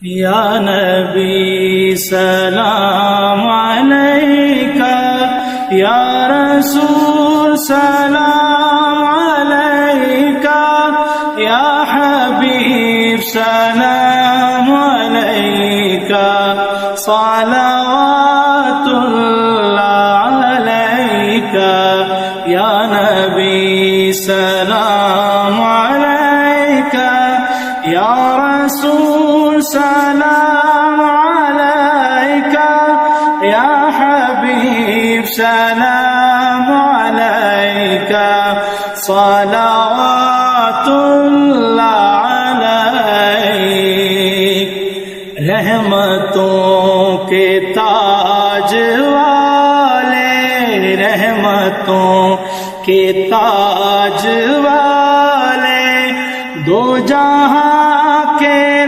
یا نبی سلام علیکہ، یا رسول سلام علیکہ، یا حبیب سلام علیکہ، صلوات اللہ علیکہ، یا نبی سلام علیکہ، یا رسول سلام علیکہ، یا حبیب سلام علیکہ، صلوات اللہ علیک۔ رحمتوں کے تاج والے، رحمتوں